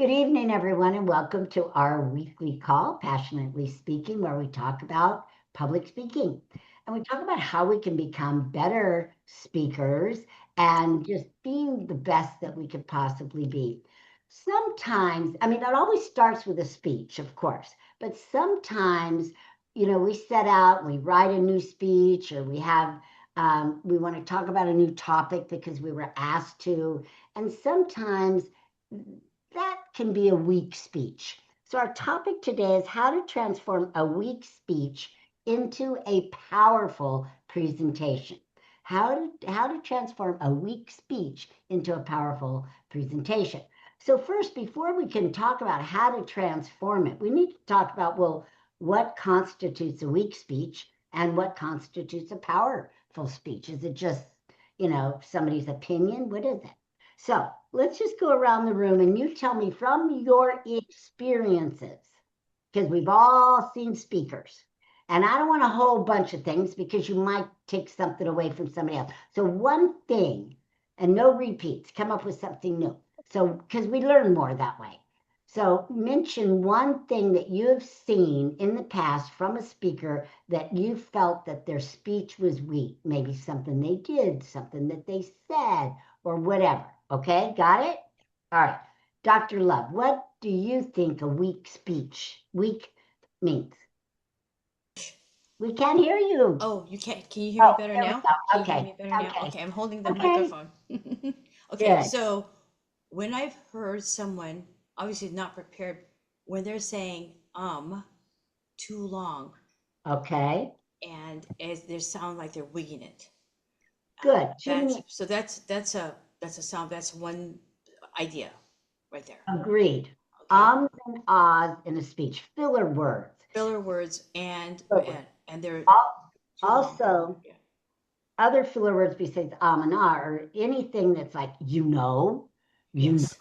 Good evening, everyone, and welcome to our weekly call, Passionately Speaking, where we talk about public speaking. And we talk about how we can become better speakers and just being the best that we could possibly be. Sometimes, I mean, that always starts with a speech, of course, but sometimes, we set out, we write a new speech, or we want to talk about a new topic because we were asked to. And sometimes that can be a weak speech. So, our topic today is how to transform a weak speech into a powerful presentation. How to transform a weak speech into a powerful presentation. So, first, before we can talk about how to transform it, we need to talk about, well, what constitutes a weak speech and what constitutes a powerful speech? Is it just, somebody's opinion? What is it? So let's just go around the room and you tell me from your experiences, because we've all seen speakers. And I don't want a whole bunch of things because you might take something away from somebody else. So one thing, and no repeats, come up with something new. So, because we learn more that way. So mention one thing that you have seen in the past from a speaker that you felt that their speech was weak. Maybe something they did, something that they said, or whatever. Okay, got it? All right. Dr. Love, what do you think a weak means? We can't hear you. Oh, you can't. Can you hear me better There we now? go. Can you hear Okay. me better now? Okay. Okay, I'm holding the Okay. microphone. Okay, Good. so when I've heard someone obviously not prepared, when they're saying too long, Okay. and as they sound like they're wigging it. Good. Too That's many. so that's a sound, that's one idea right there. Agreed. Okay. And ahs in a speech. Filler words. Filler words Filler words. and they're too long. Also, Yeah. other filler words besides and ah or anything that's like, Yes.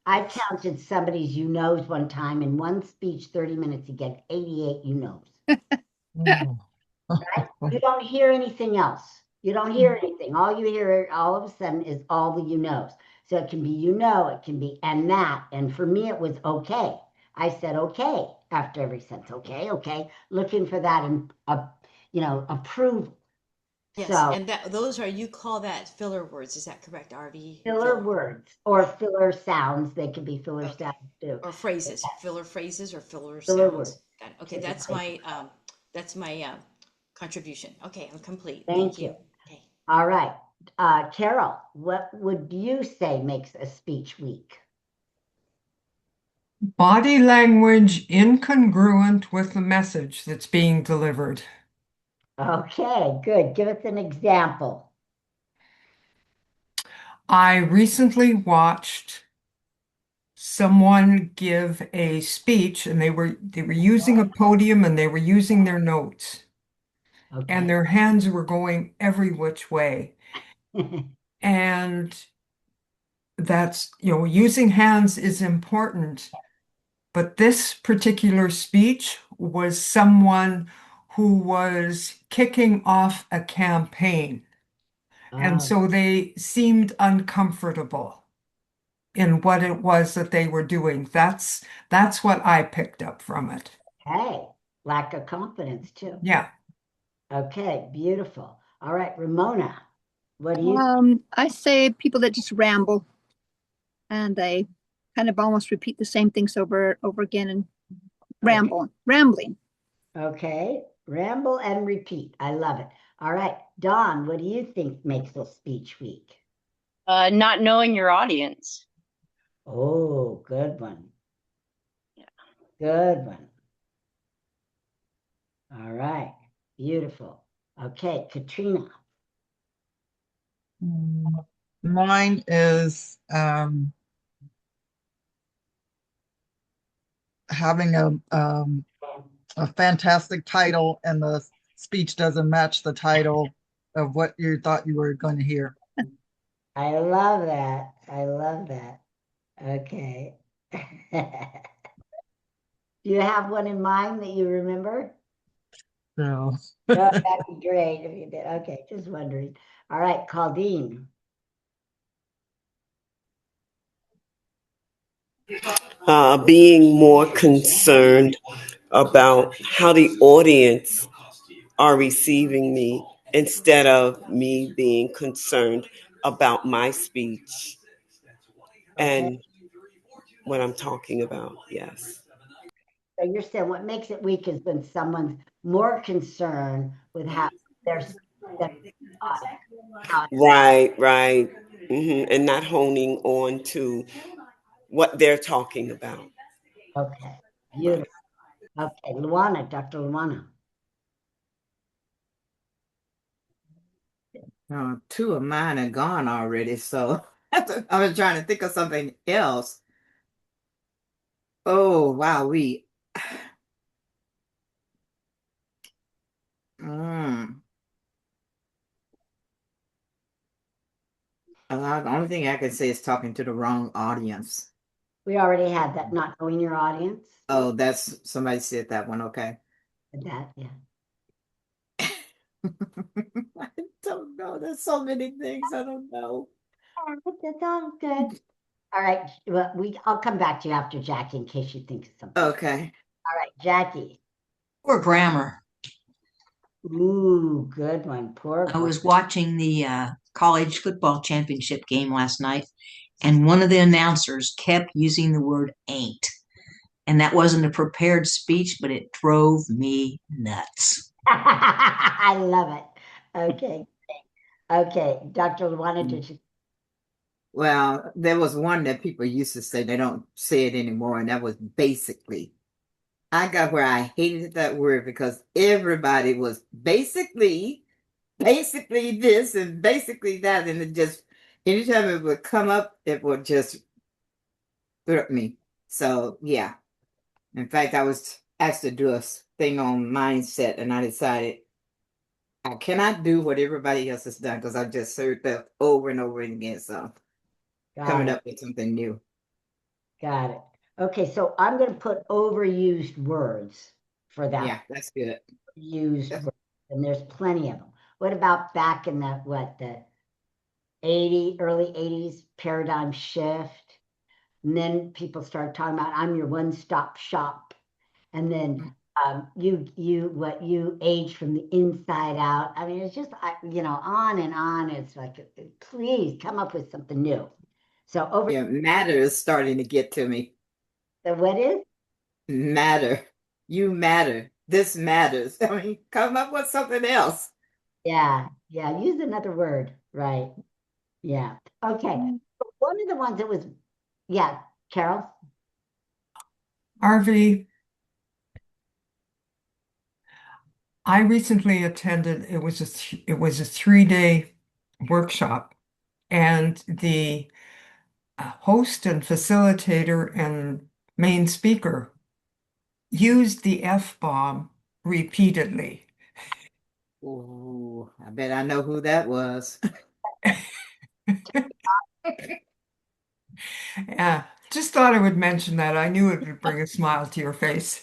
I Yes. counted somebody's knows one time in one speech, 30 minutes, he get 88 knows. Oh. Right? You don't hear anything else. You don't hear anything. All you hear all of a sudden is all the knows. So it can be it can be and that. And for me, it was okay. I said okay after every sentence. Okay, okay. Looking for that and approval. Yes, So and that those are, you call that filler words. Is that correct, Arvee? filler words or filler sounds. They could be filler Okay. sounds too. Or phrases, filler phrases or filler Filler words. sounds. Got it. Okay, Typically. that's my contribution. Okay, I'm complete. Thank Thank you. you. Okay. All right. Carol, what would you say makes a speech weak? Body language incongruent with the message that's being delivered. Okay, good. Give us an example. I recently watched someone give a speech and they were using a podium and they were using their notes Okay. and their hands were going every which way. And that's, using hands is important. But this particular speech was someone who was kicking off a campaign. And Oh, so they seemed uncomfortable in what it was that they were doing. That's what I picked up from it. hey, lack of confidence too. Yeah. Okay, beautiful. All right, Ramona, what do you? I say people that just ramble and they kind of almost repeat the same things over again and rambling. Okay, ramble and repeat. I love it. All right, Dawn, what do you think makes a speech weak? Not knowing your audience. Oh, good one. Yeah. Good one. All right, beautiful. Okay, Katrina. Mine is having a fantastic title and the speech doesn't match the title of what you thought you were going to hear. I love that. I love that. Okay. Do you have one in mind that you remember? So Oh, that'd be great if you did. Okay, just wondering. All right, Claudine. being more concerned about how the audience are receiving me instead of me being concerned about my speech Okay. and what I'm talking about. Yes. So you're saying what makes it weak is when someone's more concerned with how they're than how. Right, right. And not honing on to what they're talking about. Okay. Right. Beautiful. Okay. Luana, Dr. Luana. Two of mine are gone already, so I was trying to think of something else. Oh, wow, mm. The only thing I can say is talking to the wrong audience. We already had that, not knowing your audience. Oh, that's somebody said that one. Okay. That, yeah. I don't know. There's so many things I don't know. That's all good. All right. Well, I'll come back to you after Jackie in case you think of something. Okay. All right, Jackie. Poor grammar. Ooh, good one. Poor. I was watching the college football championship game last night, and one of the announcers kept using the word ain't. And that wasn't a prepared speech, but it drove me nuts. I love it. Okay. Okay. Dr. Luana, did you? Well, there was one that people used to say, they don't say it anymore, and that was basically. I got where I hated that word because everybody was basically this and basically that. And it just, anytime it would come up, it would just hurt me. So, yeah. In fact, I was asked to do a thing on mindset, and I decided I cannot do what everybody else has done because I just heard that over and over again. So, coming up with something new. Got it. Okay, so I'm going to put overused words for that. Yeah, that's good. Used words, and there's plenty of them. What about back in the early 80s paradigm shift? And then people started talking about I'm your one-stop shop. And then you age from the inside out. I mean, it's just on and on. It's like, please come up with something new. So Yeah, matter is starting to get to me. So what is? Matter. You matter. This matters. I mean, come up with something else. Yeah, use another word. Right. Yeah. Okay. One of the ones that was, yeah, Carol. Arvee, I recently attended, it was a 3-day workshop, and the host and facilitator and main speaker used the F-bomb repeatedly. Ooh, I bet I know who that was. Yeah, just thought I would mention that. I knew it would bring a smile to your face.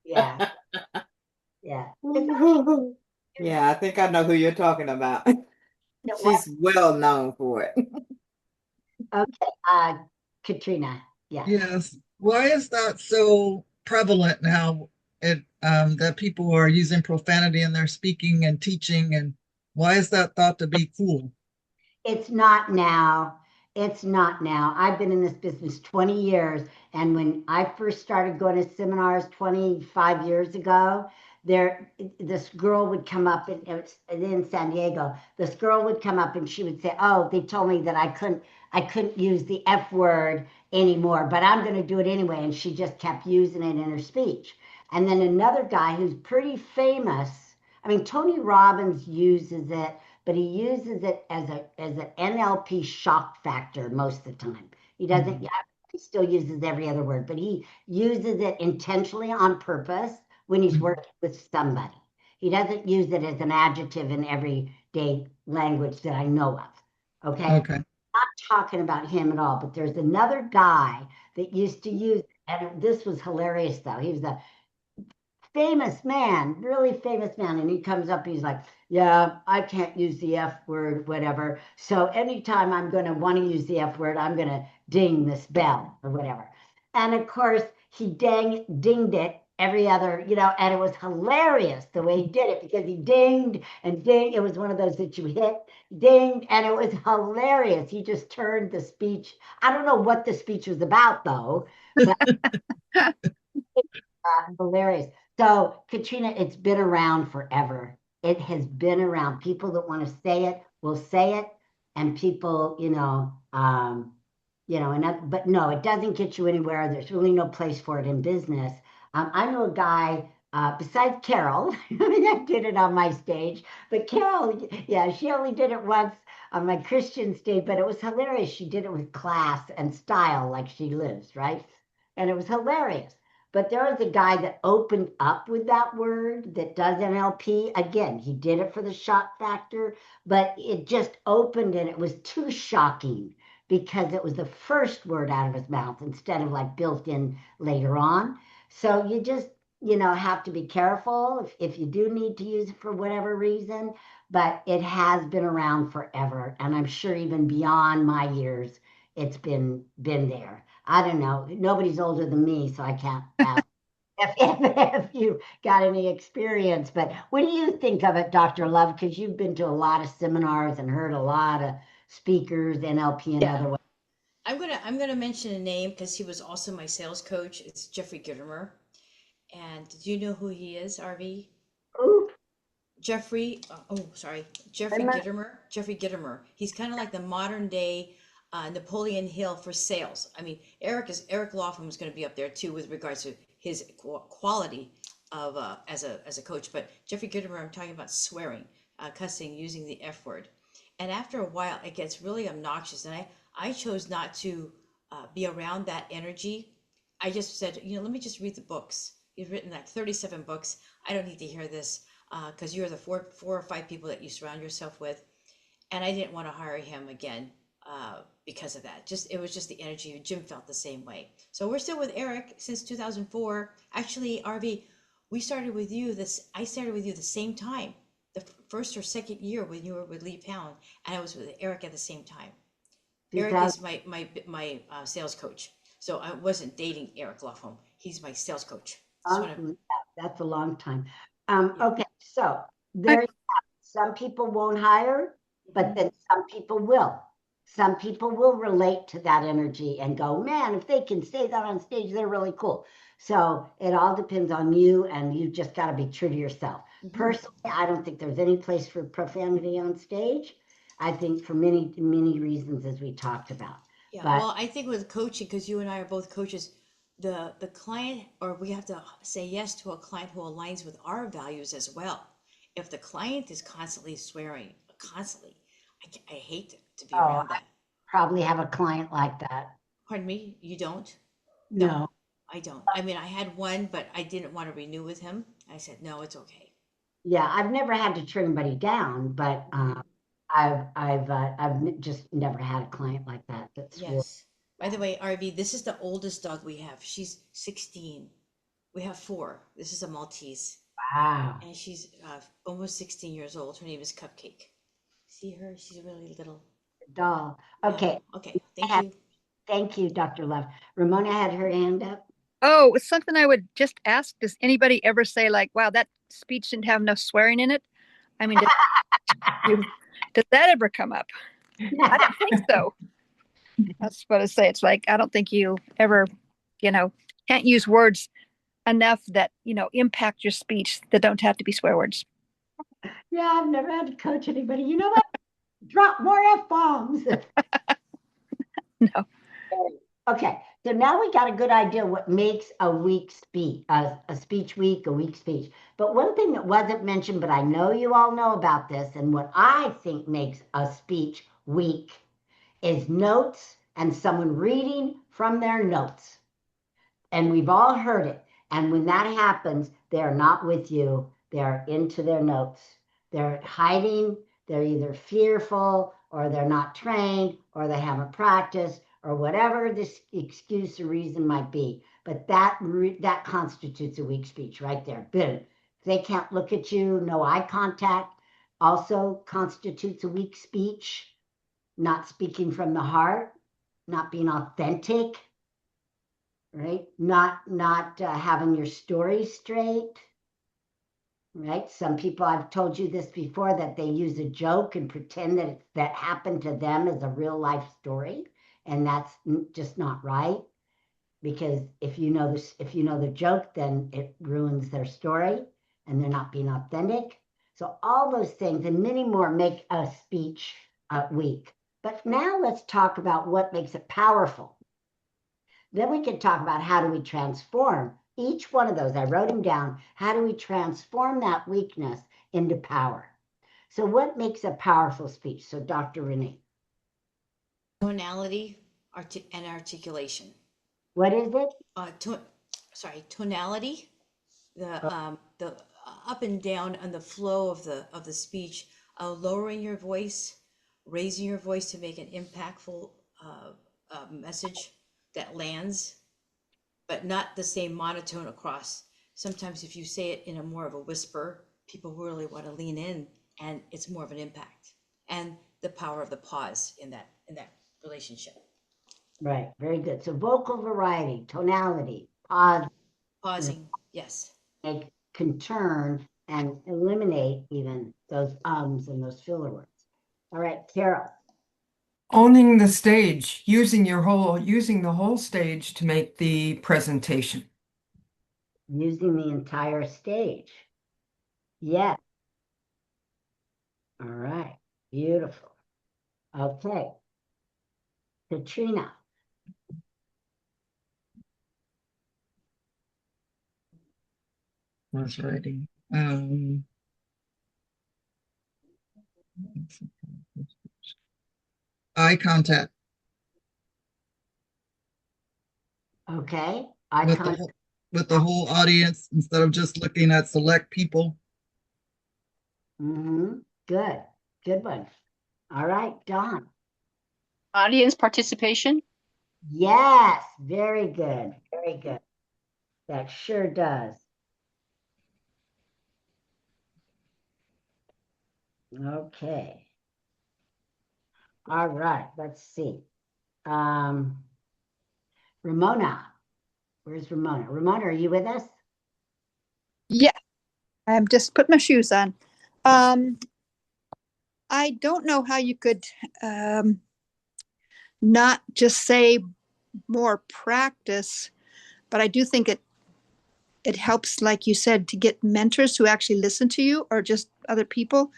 Yeah. Yeah. Yeah, I think I know who you're talking about. She's well known for it. Okay. Katrina. Yeah. Yes. Why is that so prevalent now? That people are using profanity in their speaking and teaching, and why is that thought to be cool? It's not now. It's not now. I've been in this business 20 years. And when I first started going to seminars 25 years ago, this girl would come up, and it was in San Diego. This girl would come up and she would say, "Oh, they told me that I couldn't use the F word anymore, but I'm going to do it anyway." And she just kept using it in her speech. And then another guy who's pretty famous, I mean, Tony Robbins uses it, but he uses it as an NLP shock factor most of the time. He doesn't. He still uses every other word, but he uses it intentionally on purpose when he's working with somebody. He doesn't use it as an adjective in everyday language that I know of. Okay. Okay. Not talking about him at all, but there's another guy that used to use, and this was hilarious though. He was a famous man, really famous man. And he comes up, he's like, "Yeah, I can't use the F word, whatever. So anytime I'm going to want to use the F word, I'm going to ding this bell or whatever." And of course, he dinged it every other, and it was hilarious the way he did it because he dinged and dinged. It was one of those that you hit, dinged, and it was hilarious. He just turned the speech. I don't know what the speech was about, though, but hilarious. So, Katrina, it's been around forever. It has been around. People that want to say it will say it, and people, but no, it doesn't get you anywhere. There's really no place for it in business. I know a guy, besides Carol, I did it on my stage, but Carol, yeah, she only did it once on my Christian stage, but it was hilarious. She did it with class and style, like she lives, right? And it was hilarious. But there was a guy that opened up with that word that does NLP. Again, he did it for the shock factor, but it just opened and it was too shocking because it was the first word out of his mouth instead of like built in later on. So you just, have to be careful if you do need to use it for whatever reason, but it has been around forever. And I'm sure even beyond my years, it's been there. I don't know. Nobody's older than me, so I can't ask if you got any experience. But what do you think of it, Dr. Love? Because you've been to a lot of seminars and heard a lot of speakers, NLP and Yeah. other ways. I'm gonna mention a name because he was also my sales coach. It's Jeffrey Gittimer. And do you know who he is, Arvee? Ooh, Jeffrey, sorry, Jeffrey Gittimer. Jeffrey Gittimer. He's kind of like the modern day Napoleon Hill for sales. I mean, Eric Laughlin was going to be up there too with regards to his quality of as a coach. But Jeffrey Gittimer, I'm talking about swearing, cussing, using the F word. And after a while, it gets really obnoxious. And I chose not to be around that energy. I just said, let me just read the books. He's written like 37 books. I don't need to hear this because you're the four or five people that you surround yourself with. And I didn't want to hire him again because of that. It was just the energy. Jim felt the same way. So we're still with Eric since 2004. Actually, Arvee, we started with you I started with you the same time, the first or second year when you were with Lee Pound, and I was with Eric at the same time. Eric is my sales coach. So I wasn't dating Eric Laughlin. He's my sales coach. That's a long time. Yeah. Okay, so there some people won't hire, but then some people will. Some people will relate to that energy and go, man, if they can say that on stage, they're really cool. So it all depends on you, and you just got to be true to yourself. Personally, I don't think there's any place for profanity on stage. I think for many, many reasons, as we talked about. Yeah, But well, I think with coaching, because you and I are both coaches, the client, or we have to say yes to a client who aligns with our values as well. If the client is constantly swearing, constantly, I hate to be around I that. probably have a client like that. Pardon me, you don't? No. I don't. I mean, I had one, but I didn't want to renew with him. I said, no, it's okay. Yeah, I've never had to turn anybody down, but I've just never had a client like that. Yes. By the way, Arvee, this is the oldest dog we have. She's 16. We have four. This is a Maltese. Wow. And she's almost 16 years old. Her name is Cupcake. See her? She's really little. Doll. Yeah. Okay. Okay. Thank you. Thank you, Dr. Love. Ramona had her hand up. Oh, it's something I would just ask. Does anybody ever say like, wow, that speech didn't have enough swearing in it? I mean, does that ever come up? I don't think so. That's what I say. It's like, I don't think you ever, can't use words enough that, impact your speech that don't have to be swear words. Yeah, I've never had to coach anybody. You know what? Drop more F-bombs. No. Okay, so now we got a good idea what makes a weak speech, a speech weak, a weak speech. But one thing that wasn't mentioned, but I know you all know about this, and what I think makes a speech weak is notes and someone reading from their notes. And we've all heard it. And when that happens, they're not with you. They're into their notes. They're hiding. They're either fearful or they're not trained or they haven't practiced or whatever this excuse or reason might be. But that constitutes a weak speech right there. Boom. If they can't look at you, no eye contact, also constitutes a weak speech. Not speaking from the heart, not being authentic, right? Not having your story straight, right? Some people, I've told you this before, that they use a joke and pretend that that happened to them as a real life story, and that's just not right. Because if you know this, if you know the joke, then it ruins their story, and they're not being authentic. So all those things and many more make a speech weak. But now let's talk about what makes it powerful. Then we can talk about how do we transform each one of those. I wrote them down. How do we transform that weakness into power? So what makes a powerful speech? So Dr. Renee. Tonality and articulation. What is it? Tonality, the up and down and the flow of the speech, lowering your voice, raising your voice to make an impactful message that lands, but not the same monotone across. Sometimes if you say it in a more of a whisper, people really want to lean in, and it's more of an impact. And the power of the pause in that relationship. Right, very good. So vocal variety, tonality, pause, Pausing, yes. can turn and eliminate even those ums and those filler words. All right, Carol. Owning the stage, using the whole stage to make the presentation. Using the entire stage. Yes. All right, beautiful. Okay. Katrina. Was writing. Eye contact Okay. with the whole audience instead of just looking at select people. Good. Good one. All right, Dawn. Audience participation. Yes, very good. Very good. That sure does. Okay. All right, let's see. Ramona. Where's Ramona? Ramona, are you with us? Yeah, I'm just putting my shoes on. I don't know how you could not just say more practice, but I do think it helps, like you said, to get mentors who actually listen to you or just other people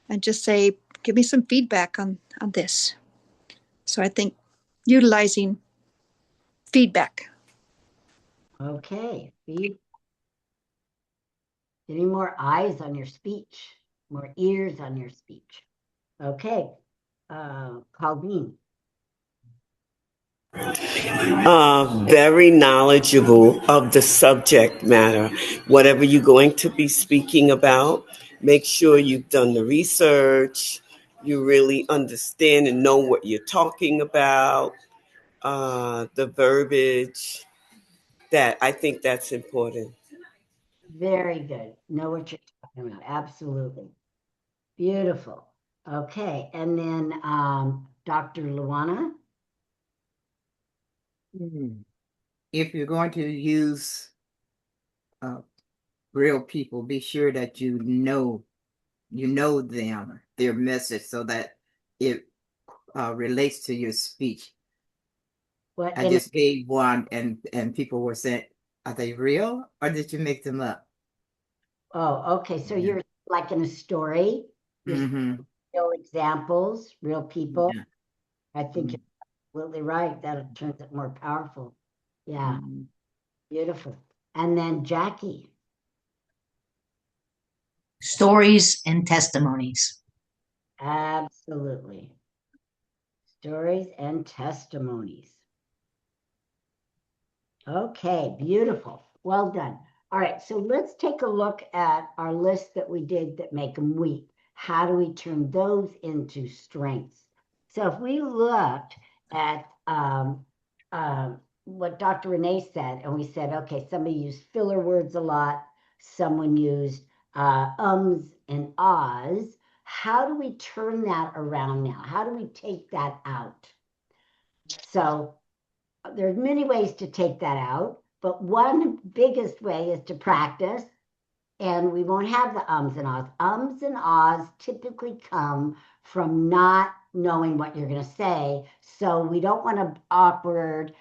and just say, give me some feedback on this. So I think utilizing feedback. Okay. Getting more eyes on your speech, more ears on your speech. Okay. Colleen. Very knowledgeable of the subject matter. Whatever you're going to be speaking about, make sure you've done the research, you really understand and know what you're talking about, the verbiage. That I think that's important. Very good. Know what you're talking about. Absolutely. Beautiful. Okay. And then Dr. Luana. If you're going to use real people, be sure that you know them, their message, so that it relates to your speech. What? I just gave one, and people were saying, "Are they real, or did you make them up?" Oh, okay. So you're like in a story. You're real examples, real people. Yeah. I think you're absolutely right. That turns it more powerful. Yeah. Beautiful. And then Jackie. Stories and testimonies. Absolutely. Stories and testimonies. Okay, beautiful. Well done. All right, so let's take a look at our list that we did that make them weak. How do we turn those into strengths? So if we looked at what Dr. Renee said, and we said, okay, somebody used filler words a lot, someone used ums and ahs. How do we turn that around now? How do we take that out? So there's many ways to take that out, but one biggest way is to practice, and we won't have the ums and ahs. Ums and ahs typically come from not knowing what you're going to say, so we don't want an awkward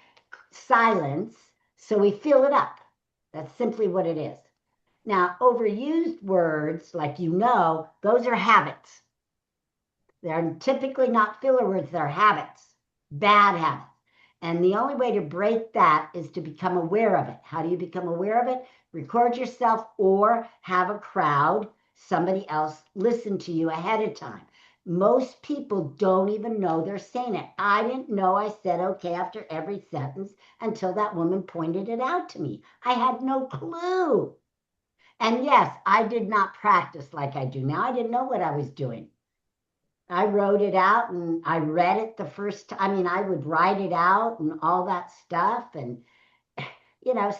silence, so we fill it up. That's simply what it is. Now, overused words, like those are habits. They're typically not filler words, they're habits, bad habits. And the only way to break that is to become aware of it. How do you become aware of it? Record yourself or have a crowd, somebody else listen to you ahead of time. Most people don't even know they're saying it. I didn't know I said okay after every sentence until that woman pointed it out to me. I had no clue. And yes, I did not practice like I do now. I didn't know what I was doing. I wrote it out and I read it the first time. I mean, I would write it out and all that stuff. And,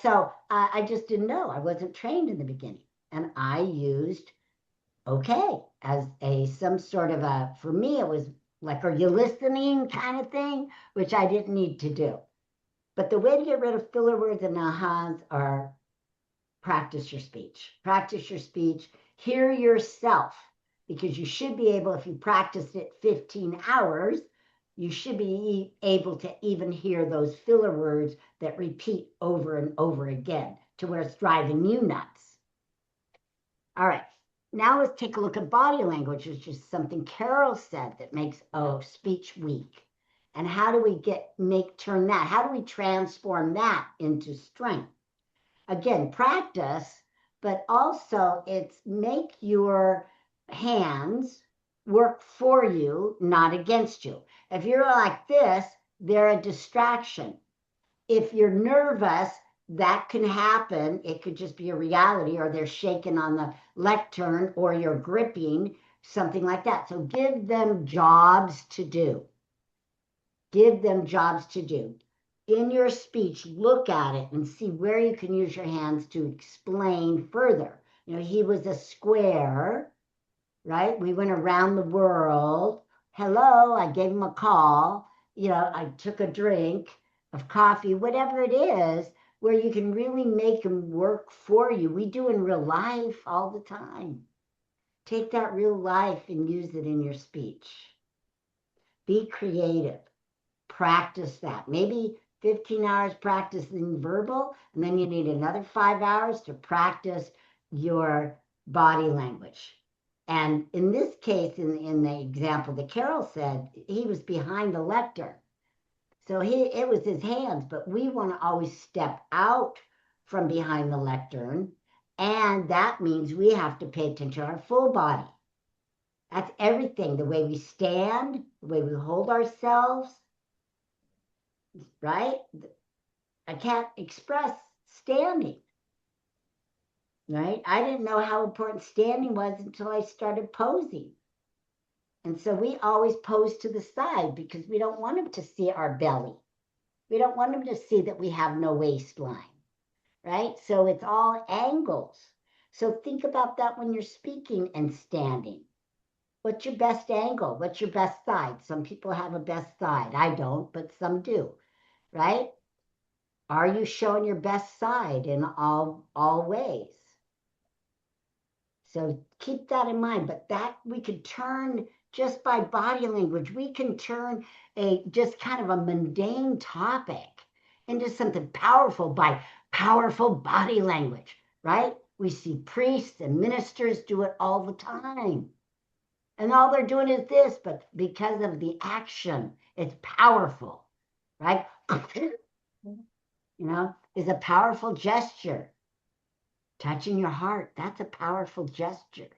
so I just didn't know. I wasn't trained in the beginning. And I used okay as some sort of for me, it was like, are you listening kind of thing, which I didn't need to do. But the way to get rid of filler words and ahas are practice your speech. Practice your speech. Hear yourself, because you should be able, if you practiced it 15 hours, you should be able to even hear those filler words that repeat over and over again to where it's driving you nuts. All right. Now let's take a look at body language, which is something Carol said that makes speech weak. And how do we turn that? How do we transform that into strength? Again, practice, but also it's make your hands work for you, not against you. If you're like this, they're a distraction. If you're nervous, that can happen. It could just be a reality, or they're shaking on the lectern, or you're gripping, something like that. So give them jobs to do. Give them jobs to do. In your speech, look at it and see where you can use your hands to explain further. He was a square, right? We went around the world. Hello, I gave him a call. I took a drink of coffee, whatever it is, where you can really make them work for you. We do in real life all the time. Take that real life and use it in your speech. Be creative. Practice that. Maybe 15 hours practicing verbal, and then you need another 5 hours to practice your body language. And in this case, in the example that Carol said, he was behind the lectern. So it was his hands, but we want to always step out from behind the lectern. And that means we have to pay attention to our full body. That's everything. The way we stand, the way we hold ourselves, right? I can't express standing, right? I didn't know how important standing was until I started posing. And so we always pose to the side because we don't want them to see our belly. We don't want them to see that we have no waistline, right? So it's all angles. So think about that when you're speaking and standing. What's your best angle? What's your best side? Some people have a best side. I don't, but some do, right? Are you showing your best side in all ways? So keep that in mind. But that we could turn just by body language. We can turn just kind of a mundane topic into something powerful by powerful body language, right? We see priests and ministers do it all the time. And all they're doing is this, but because of the action, it's powerful, right? Is a powerful gesture. Touching your heart, that's a powerful gesture.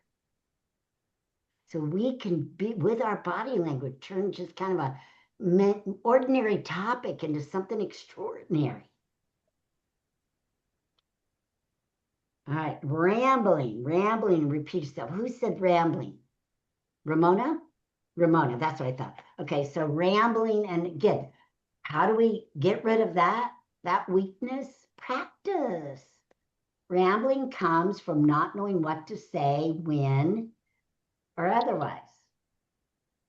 So we can be, with our body language, turn just kind of a ordinary topic into something extraordinary. All right, rambling, repeat yourself. Who said rambling? Ramona, that's what I thought. Okay, so rambling, and again, how do we get rid of that weakness? Practice. Rambling comes from not knowing what to say, when, or otherwise.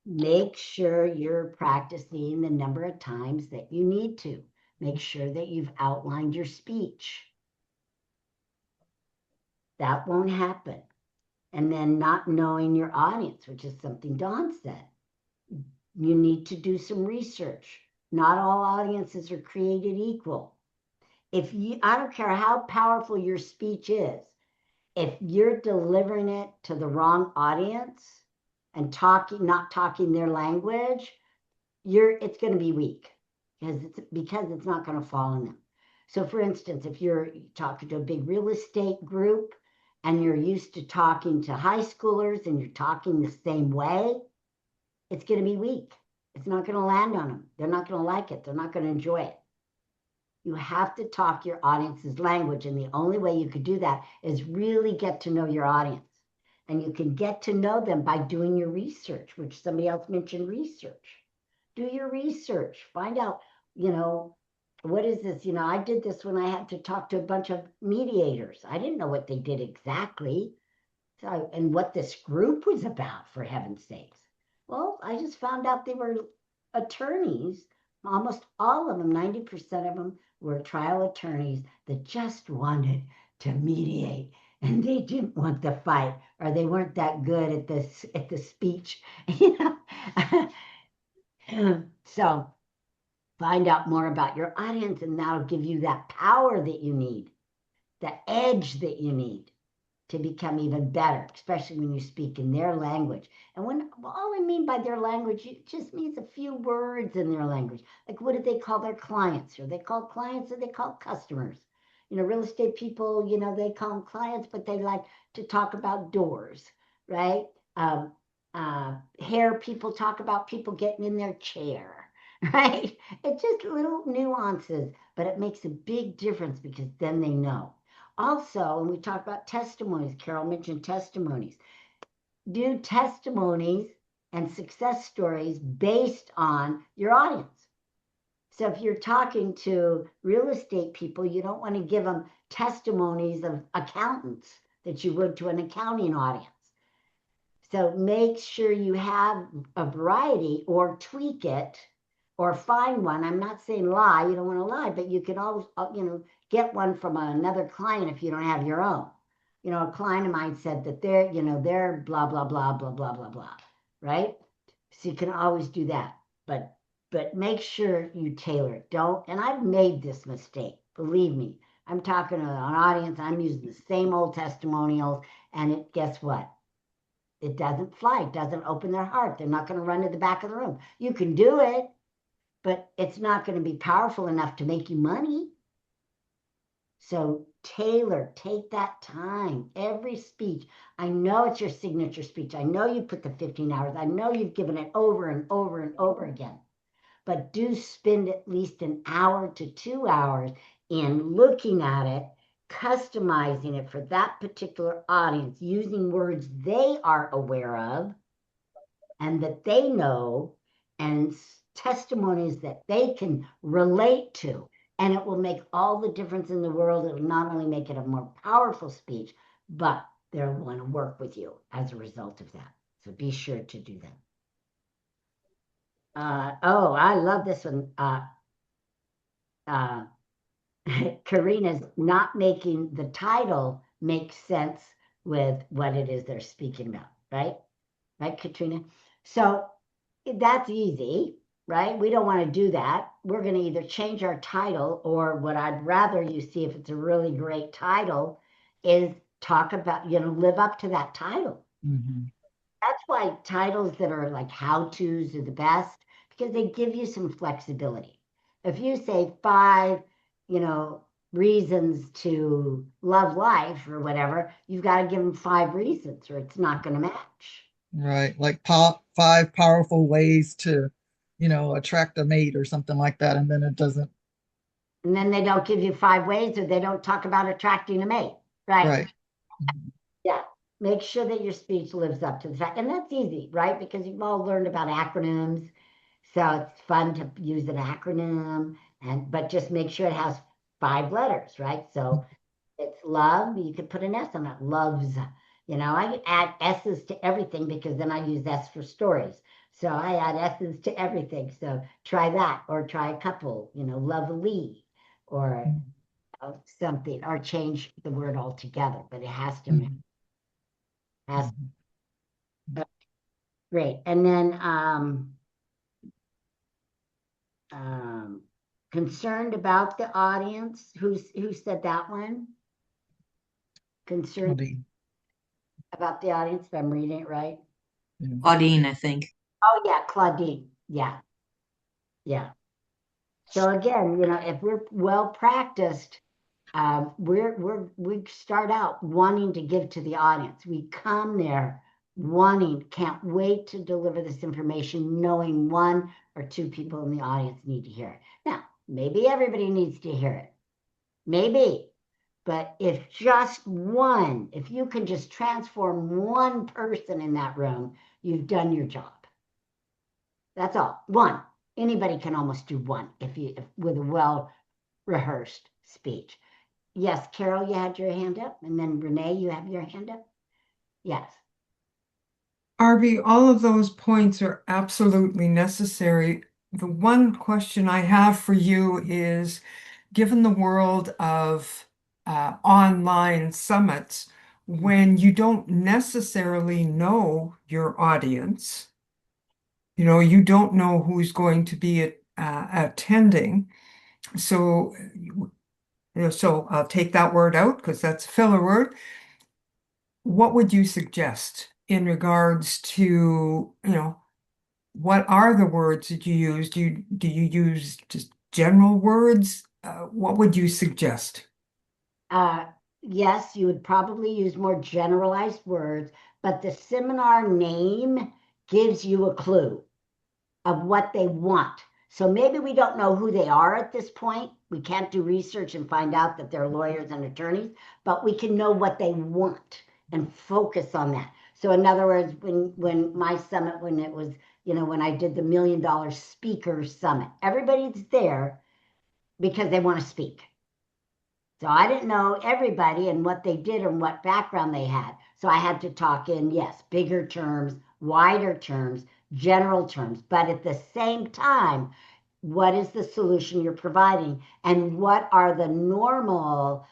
Make sure you're practicing the number of times that you need to. Make sure that you've outlined your speech. That won't happen. And then not knowing your audience, which is something Dawn said. You need to do some research. Not all audiences are created equal. I don't care how powerful your speech is, if you're delivering it to the wrong audience and not talking their language, it's going to be weak because it's not going to fall on them. So for instance, if you're talking to a big real estate group and you're used to talking to high schoolers and you're talking the same way, it's going to be weak. It's not going to land on them. They're not going to like it. They're not going to enjoy it. You have to talk your audience's language. And the only way you could do that is really get to know your audience. And you can get to know them by doing your research, which somebody else mentioned research. Do your research. Find out, what is this? I did this when I had to talk to a bunch of mediators. I didn't know what they did exactly. And what this group was about, for heaven's sakes. Well, I just found out they were attorneys. Almost all of them, 90% of them, were trial attorneys that just wanted to mediate, and they didn't want the fight, or they weren't that good at the speech. So find out more about your audience, and that'll give you that power that you need, the edge that you need to become even better, especially when you speak in their language. And all I mean by their language, it just means a few words in their language. Like, what do they call their clients? Are they called clients or they called customers? Real estate people, they call them clients, but they like to talk about doors, right? Hair people talk about people getting in their chair, right? It's just little nuances, but it makes a big difference because then they know. Also, when we talk about testimonies, Carol mentioned testimonies. Do testimonies and success stories based on your audience. So if you're talking to real estate people, you don't want to give them testimonies of accountants that you would to an accounting audience. So make sure you have a variety or tweak it or find one. I'm not saying lie, you don't want to lie, but you can always, get one from another client if you don't have your own. A client of mine said that they're blah, blah, blah, blah, blah, blah, blah, right? So you can always do that. But make sure you tailor it. And I've made this mistake, believe me. I'm talking to an audience, I'm using the same old testimonials, and guess what? It doesn't fly. It doesn't open their heart. They're not going to run to the back of the room. You can do it, but it's not going to be powerful enough to make you money. So take that time. Every speech. I know it's your signature speech. I know you put the 15 hours. I know you've given it over and over and over again. But do spend at least an hour to 2 hours in looking at it, customizing it for that particular audience, using words they are aware of and that they know, and testimonies that they can relate to. And it will make all the difference in the world. It will not only make it a more powerful speech, but they'll want to work with you as a result of that. So be sure to do that. I love this one. Karina's not making the title make sense with what it is they're speaking about, right? Right, Katrina? So that's easy, right? We don't want to do that. We're going to either change our title, or what I'd rather you see, if it's a really great title, is talk about, live up to that title. Mm-hmm. That's why titles that are like how-tos are the best, because they give you some flexibility. If you say 5, reasons to love life or whatever, you've got to give them 5 reasons or it's not going to match. Right. Like 5 powerful ways to, attract a mate or something like that. And then it doesn't. And then they don't give you 5 ways, or they don't talk about attracting a mate. Right. Right. Yeah. Make sure that your speech lives up to the fact. And that's easy, right? Because you've all learned about acronyms. So it's fun to use an acronym, but just make sure it has 5 letters, right? So it's love. You could put an S on it. Loves. I add S's to everything because then I use S for stories. So I add S's to everything. So try that, or try a couple, lovely, or something, or change the word altogether. But it has to has great. And then concerned about the audience. Who said that one? Concerned about the audience. If I'm reading it right. Claudine, I think. Oh yeah, Claudine. Yeah. So again, if we're well practiced, we start out wanting to give to the audience. We come there wanting, can't wait to deliver this information, knowing one or two people in the audience need to hear it. Now, maybe everybody needs to hear it. Maybe. But if you can just transform one person in that room, you've done your job. That's all. One. Anybody can almost do one if with a well-rehearsed speech. Yes, Carol, you had your hand up, and then Renee, you have your hand up. Yes. Arvee, all of those points are absolutely necessary. The one question I have for you is, given the world of online summits, when you don't necessarily know your audience, you don't know who's going to be attending. So, so I'll take that word out because that's a filler word. What would you suggest in regards to, what are the words that you use? Do you use just general words? What would you suggest? Yes, you would probably use more generalized words, but the seminar name gives you a clue of what they want. So maybe we don't know who they are at this point. We can't do research and find out that they're lawyers and attorneys, but we can know what they want and focus on that. So in other words, when my summit, when it was, when I did the $1 Million Speakers Summit, everybody's there because they want to speak. So I didn't know everybody and what they did and what background they had. So I had to talk in, yes, bigger terms, wider terms, general terms. But at the same time, what is the solution you're providing? And what are the normal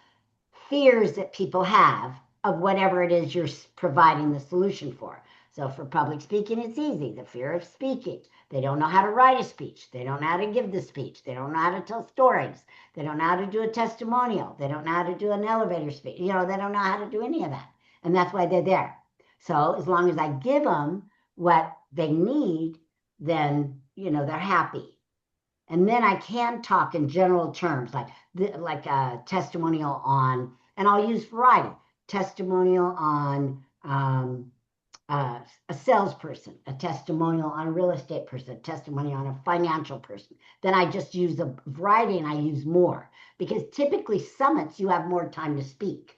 fears that people have of whatever it is you're providing the solution for? So for public speaking, it's easy. The fear of speaking. They don't know how to write a speech. They don't know how to give the speech. They don't know how to tell stories. They don't know how to do a testimonial. They don't know how to do an elevator speech. They don't know how to do any of that. And that's why they're there. So as long as I give them what they need, then, they're happy. And then I can talk in general terms, like a testimonial on, and I'll use variety, testimonial on a salesperson, a testimonial on a real estate person, a testimonial on a financial person. Then I just use a variety and I use more, because typically summits, you have more time to speak,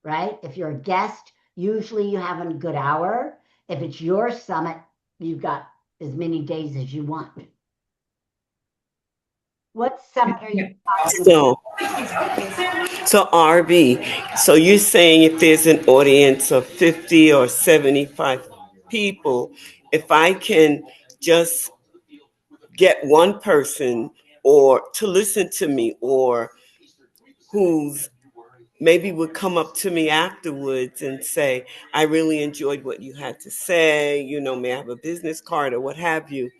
right? If you're a guest, usually you have a good hour. If it's your summit, you've got as many days as you want. What summit are you talking about? So Arvee, so you're saying if there's an audience of 50 or 75 people, if I can just get one person or to listen to me, or who's maybe would come up to me afterwards and say, I really enjoyed what you had to say, may I have a business card or what have you.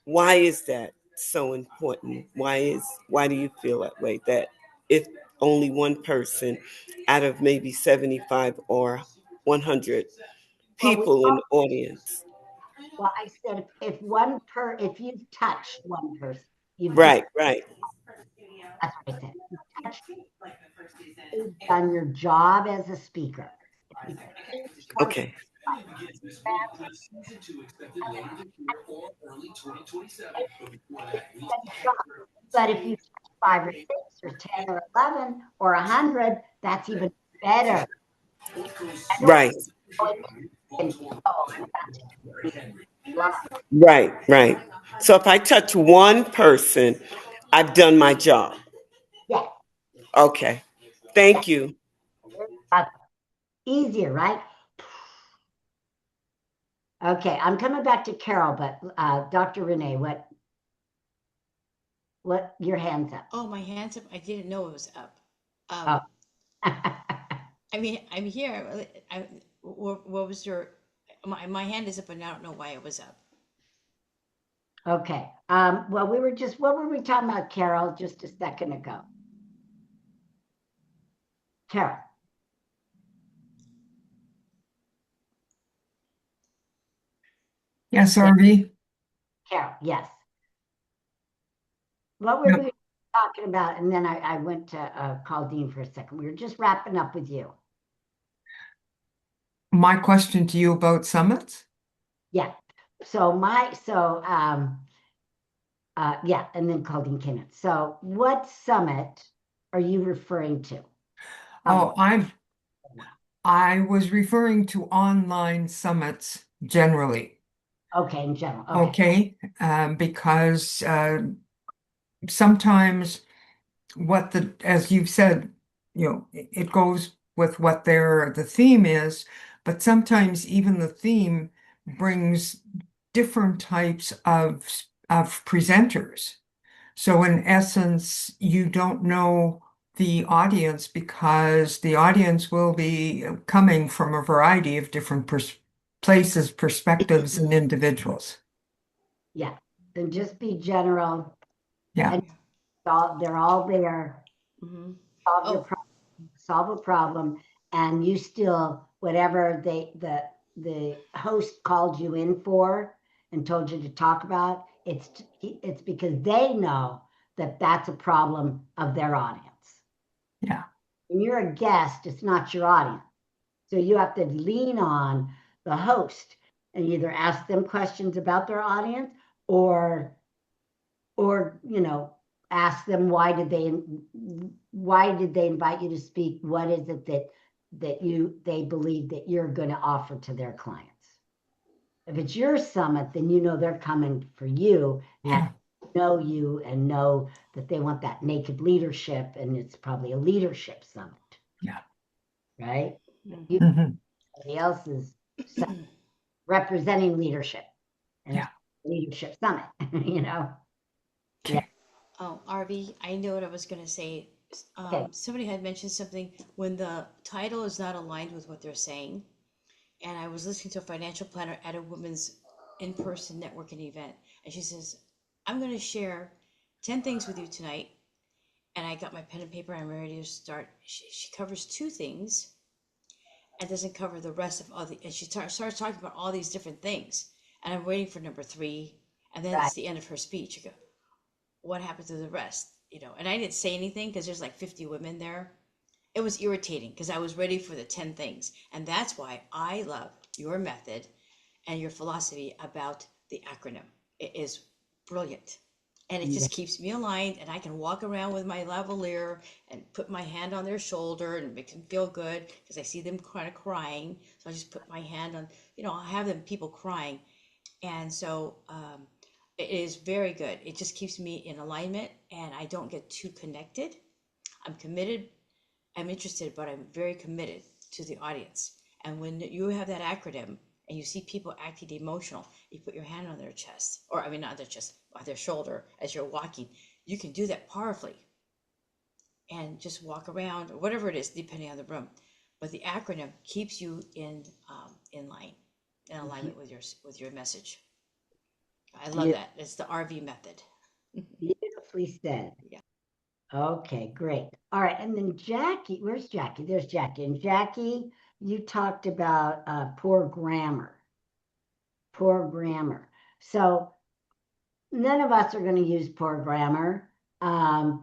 Why is that so important? Why do you feel that way? That if only one person out of maybe 75 or 100 people in the audience. Well, I said if you've touched one person, you've Right. that's what I said. You've touched, you've done your job as a speaker. If you Okay. But if you touch 5 or 6 or 10 or 11 or 100, that's even better. Right. Love. Right. So if I touch one person, I've done my job. Yeah. Okay. Thank you. Easier, right? Okay, I'm coming back to Carol, but Dr. Renee, what your hands up? Oh, my hand's up. I didn't know it was up. Oh. I mean, I'm here. What was your? My hand is up, and I don't know why it was up. Okay. Well, what were we talking about, Carol, just a second ago? Carol. Yes, Arvee. Carol, yes. What were Yep. we talking about? And then I went to call Dean for a second. We were just wrapping up with you. My question to you about summits? Yeah. Yeah, and then call Dean Kenneth. So what summit are you referring to? Oh, I was referring to online summits generally. Okay, in general. Okay. Okay, because sometimes as you've said, it goes with what the theme is, but sometimes even the theme brings different types of presenters. So in essence, you don't know the audience because the audience will be coming from a variety of different places, perspectives, and individuals. Yeah. Then just be general Yeah. and they're all there. Mm-hmm. Solve your Oh, problem, solve a problem, and you still whatever the host called you in for and told you to talk about, it's because they know that that's a problem of their audience. Yeah. When you're a guest, it's not your audience. So you have to lean on the host and either ask them questions about their audience or ask them why did they invite you to speak? What is it that they believe that you're going to offer to their clients? If it's your summit, then you know they're coming for you and know you and know that they want that naked leadership, and it's probably a leadership summit. Yeah. Right? mm-hmm. Somebody else is representing leadership, and Yeah. it's a leadership summit. Yeah. Okay. Oh, Arvee, I know what I was going to say. Okay. Somebody had mentioned something when the title is not aligned with what they're saying. And I was listening to a financial planner at a women's in-person networking event. And she says, I'm going to share 10 things with you tonight. And I got my pen and paper. I'm ready to start. She covers 2 things and doesn't cover the rest of all the, and she starts talking about all these different things. And I'm waiting for number 3. And then Right. it's the end of her speech. You go, what happened to the rest? And I didn't say anything because there's like 50 women there. It was irritating because I was ready for the 10 things. And that's why I love your method and your philosophy about the acronym. It is brilliant. And it Yeah. just keeps me aligned, and I can walk around with my lavalier and put my hand on their shoulder and make them feel good because I see them kind of crying. So I just put my hand on, I have them people crying. And so it is very good. It just keeps me in alignment and I don't get too connected. I'm committed, I'm interested, but I'm very committed to the audience. And when you have that acronym and you see people acting emotional, you put your hand on their chest, or I mean, not their chest, on their shoulder as you're walking. You can do that powerfully and just walk around or whatever it is, depending on the room. But the acronym keeps you in line, in alignment with your message. I love that. It's the Arvee method. Beautifully said. Yeah. Okay, great. All right, and then Jackie, where's Jackie? There's Jackie. And Jackie, you talked about poor grammar. Poor grammar. So none of us are going to use poor grammar. But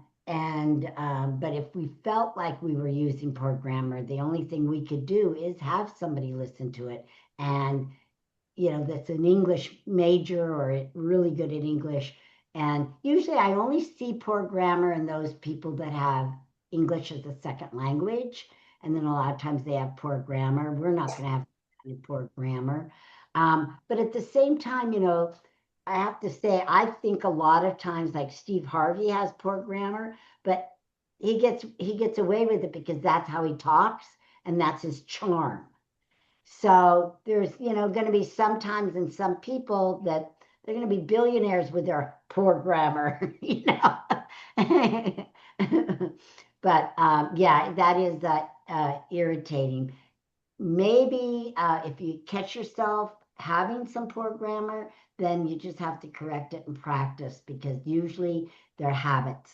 if we felt like we were using poor grammar, the only thing we could do is have somebody listen to it and that's an English major or really good at English. And usually I only see poor grammar in those people that have English as a second language. And then a lot of times they have poor grammar. We're not going to have any poor grammar. But at the same time, I have to say, I think a lot of times like Steve Harvey has poor grammar, but he gets away with it because that's how he talks and that's his charm. So there's, going to be sometimes in some people that they're going to be billionaires with their poor grammar, But yeah, that is irritating. Maybe if you catch yourself having some poor grammar, then you just have to correct it and practice because usually they're habits,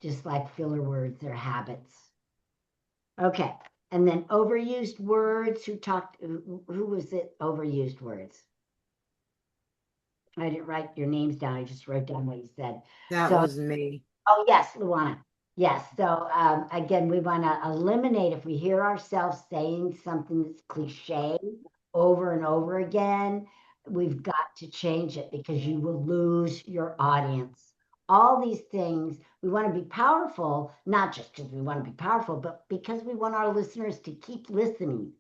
just like filler words, they're habits. Okay. And then overused words. Who was it? Overused words. I didn't write your names down. I just wrote down what you said. That So, was me. oh, yes, Luana. Yes. So, again, we want to eliminate if we hear ourselves saying something that's cliche over and over again, we've got to change it because you will lose your audience. All these things, we want to be powerful, not just because we want to be powerful, but because we want our listeners to keep listening.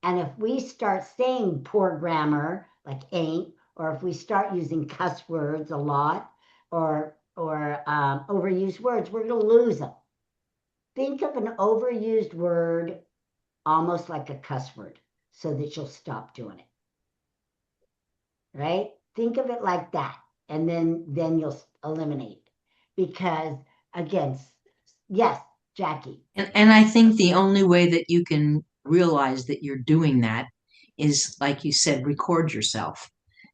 And if we start saying poor grammar, like ain't, or if we start using cuss words a lot, or overused words, we're going to lose them. Think of an overused word almost like a cuss word so that you'll stop doing it. Right? Think of it like that, and then you'll eliminate because again, yes, Jackie. And I think the only way that you can realize that you're doing that is, like you said, record yourself.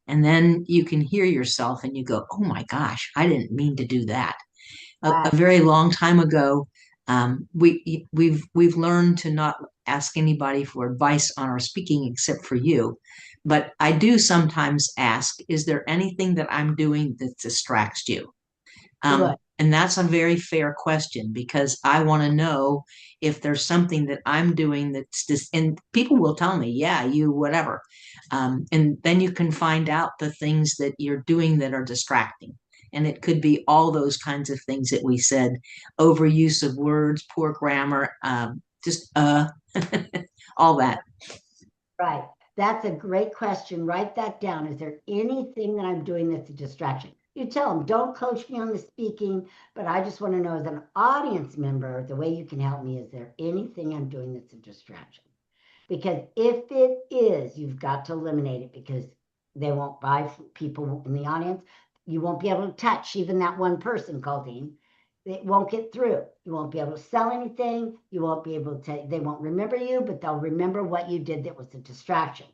And then you can hear yourself and you go, oh my gosh, I didn't mean to do that. A very long time ago, we've learned to not ask anybody for advice on our speaking except for you. But I do sometimes ask, is there anything that I'm doing that distracts you? And that's a very fair question because I want to know if there's something that I'm doing that's just, and people will tell me, yeah, you, whatever. And then you can find out the things that you're doing that are distracting. And it could be all those kinds of things that we said, overuse of words, poor grammar, just all that. Right. That's a great question. Write that down. Is there anything that I'm doing that's a distraction? You tell them, don't coach me on the speaking, but I just want to know as an audience member, the way you can help me, is there anything I'm doing that's a distraction? Because if it is, you've got to eliminate it because they won't buy people in the audience. You won't be able to touch even that one person, Colleen. It won't get through. You won't be able to sell anything. You won't be able to, they won't remember you, but they'll remember what you did that was a distraction.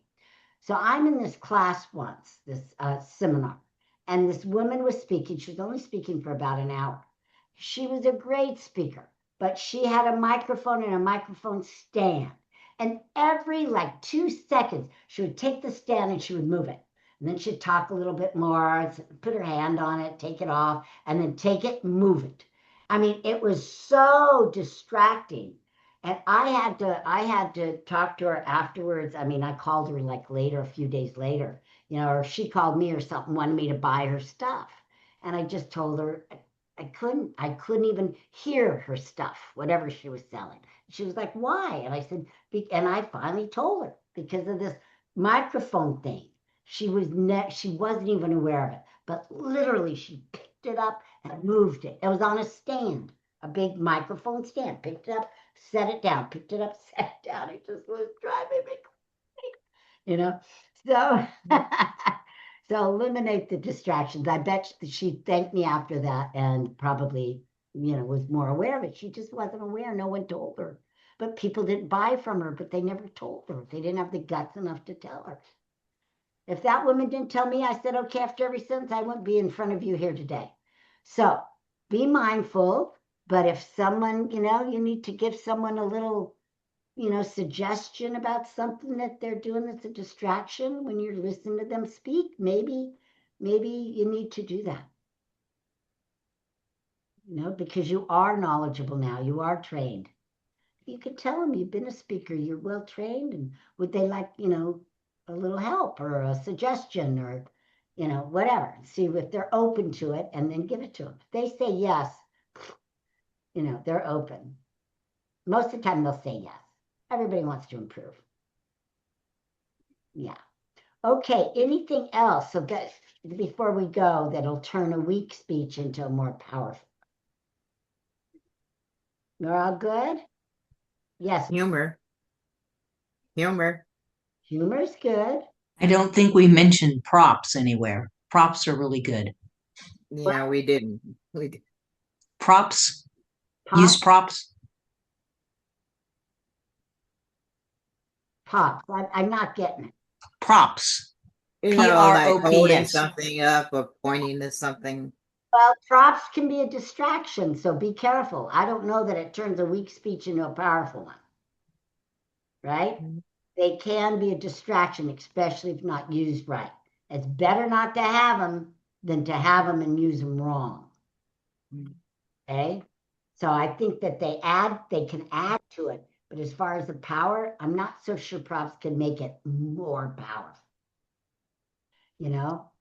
So I'm in this class once, this seminar, and this woman was speaking. She was only speaking for about an hour. She was a great speaker, but she had a microphone and a microphone stand. And every like 2 seconds, she would take the stand and she would move it. And then she'd talk a little bit more, put her hand on it, take it off, and then take it, move it. I mean, it was so distracting. And I had to talk to her afterwards. I mean, I called her like later, a few days later, or she called me or something, wanted me to buy her stuff. And I just told her I couldn't even hear her stuff, whatever she was selling. She was like, why? And I said, and I finally told her because of this microphone thing. She wasn't even aware of it, but literally she picked it up and moved it. It was on a stand, a big microphone stand. Picked it up, set it down, picked it up, set it down. It just was driving me crazy, So, so eliminate the distractions. I bet she thanked me after that and probably, was more aware of it. She just wasn't aware. No one told her. But people didn't buy from her, but they never told her. They didn't have the guts enough to tell her. If that woman didn't tell me, I said, okay, after every sentence, I wouldn't be in front of you here today. So be mindful. But if someone, you need to give someone a little, suggestion about something that they're doing that's a distraction when you're listening to them speak, maybe you need to do that. Because you are knowledgeable now, you are trained. You could tell them you've been a speaker, you're well trained, and would they like, a little help or a suggestion or, whatever. See if they're open to it and then give it to them. If they say yes, they're open. Most of the time they'll say yes. Everybody wants to improve. Yeah. Okay, anything else? So that before we go, that'll turn a weak speech into a more powerful. You're all good? Yes. Humor. Humor's good. I don't think we mentioned props anywhere. Props are really good. Yeah, we didn't. Props, use Pop, props. pop. I'm not getting it. Props. You P know, R like O P holding S. something up or pointing to something. Well, props can be a distraction, so be careful. I don't know that it turns a weak speech into a powerful one, right? They can be a distraction, especially if not used right. It's better not to have them than to have them and use them wrong. Okay. So I think that they can add to it. But as far as the power, I'm not so sure props can make it more powerful.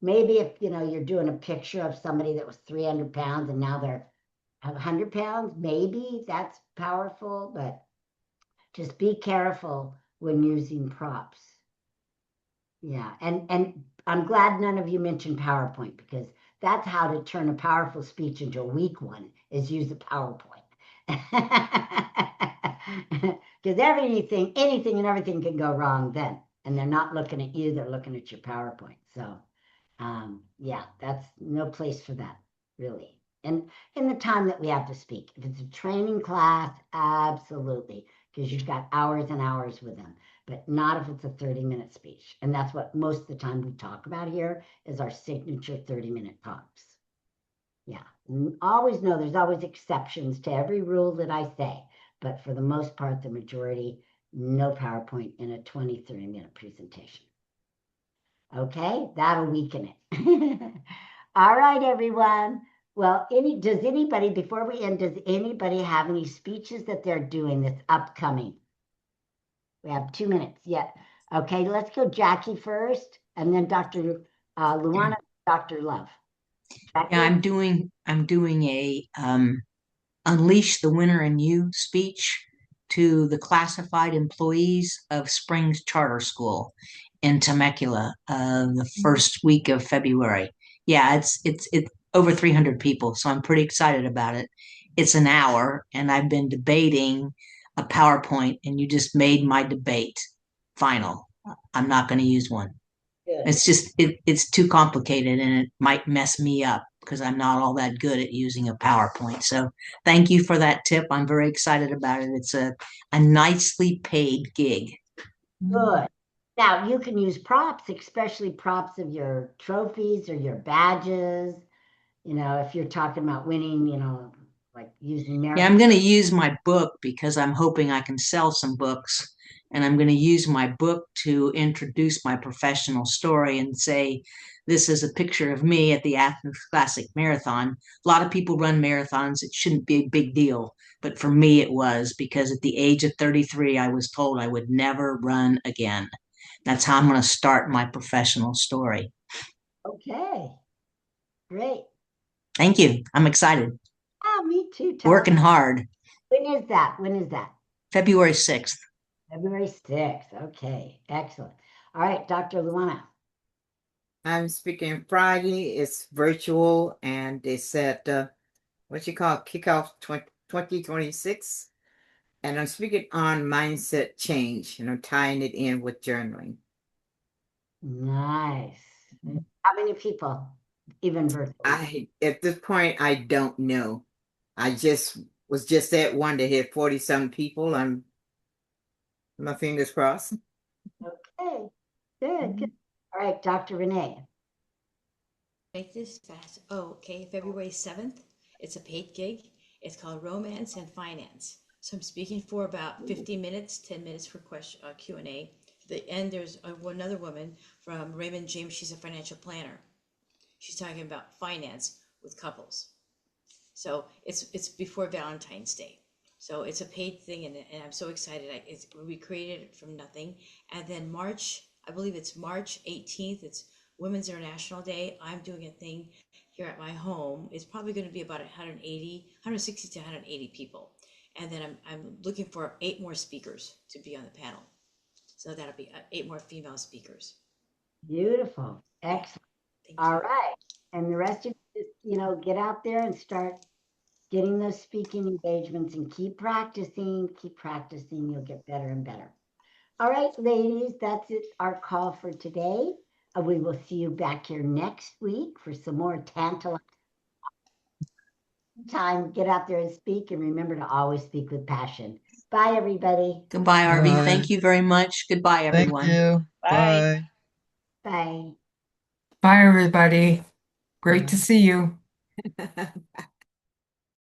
Maybe if, you're doing a picture of somebody that was 300 pounds and now they're 100 pounds, maybe that's powerful, but just be careful when using props. Yeah, and I'm glad none of you mentioned PowerPoint because that's how to turn a powerful speech into a weak one is use a PowerPoint. Because anything and everything can go wrong then. And they're not looking at you, they're looking at your PowerPoint. So yeah, that's no place for that, really. And in the time that we have to speak. If it's a training class, absolutely, because you've got hours and hours with them, but not if it's a 30-minute speech. And that's what most of the time we talk about here is our signature 30-minute talks. Yeah, always know there's always exceptions to every rule that I say, but for the most part, the majority, no PowerPoint in a 20, 30-minute presentation. Okay, that'll weaken it. All right, everyone. Well, before we end, does anybody have any speeches that they're doing that's upcoming? We have 2 minutes yet. Okay, let's go Jackie first, and then Dr. Luana, Dr. Love. Jackie? Yeah, I'm doing a Unleash the Winner in You speech to the classified employees of Springs Charter School in Temecula, the first week of February. Yeah, it's over 300 people, so I'm pretty excited about it. It's an hour, and I've been debating a PowerPoint, and you just made my debate final. I'm not going to use one. Good. It's just it's too complicated, and it might mess me up because I'm not all that good at using a PowerPoint. So thank you for that tip. I'm very excited about it. It's a nicely paid gig. Good. Now you can use props, especially props of your trophies or your badges. If you're talking about winning, like using Yeah, I'm going to use my book because I'm hoping I can sell some books. And I'm going to use my book to introduce my professional story and say, this is a picture of me at the Athens Classic Marathon. A lot of people run marathons. It shouldn't be a big deal. But for me, it was because at the age of 33, I was told I would never run again. That's how I'm going to start my professional story. Okay. Great. Thank you. I'm excited. Ah, me too. Working hard. When is that? February 6th. February 6th. Okay. Excellent. All right, Dr. Luana. I'm speaking Friday. It's virtual, and they said, what you call kickoff 2026. And I'm speaking on mindset change, and I'm tying it in with journaling. Nice. How many people? Even virtually? At this point, I don't know. I was just at one that had 40-some people. My fingers crossed. Okay. Good. All right, Dr. Renee. Make this fast. Oh, okay. February 7th. It's a paid gig. It's called Romance and Finance. So I'm speaking for about 50 minutes, 10 minutes for Q&A. At the end, there's another woman from Raymond James. She's a financial planner. She's talking about finance with couples. So it's before Valentine's Day. So it's a paid thing, and I'm so excited. We created it from nothing. And then March, I believe it's March 18th. It's Women's International Day. I'm doing a thing here at my home. It's probably going to be about 160 to 180 people. And then I'm looking for 8 more speakers to be on the panel. So that'll be 8 more female speakers. Beautiful. Excellent. All right. And the rest of you just, get out there and start getting those speaking engagements and keep practicing. You'll get better and better. All right, ladies, that's it, our call for today. We will see you back here next week for some more tantalizing time. Get out there and speak, and remember to always speak with passion. Bye, everybody. Goodbye, Arvee. Bye. Thank you very much. Goodbye, Thank everyone. you. Bye. Bye. Bye. Bye, everybody. Great to see you.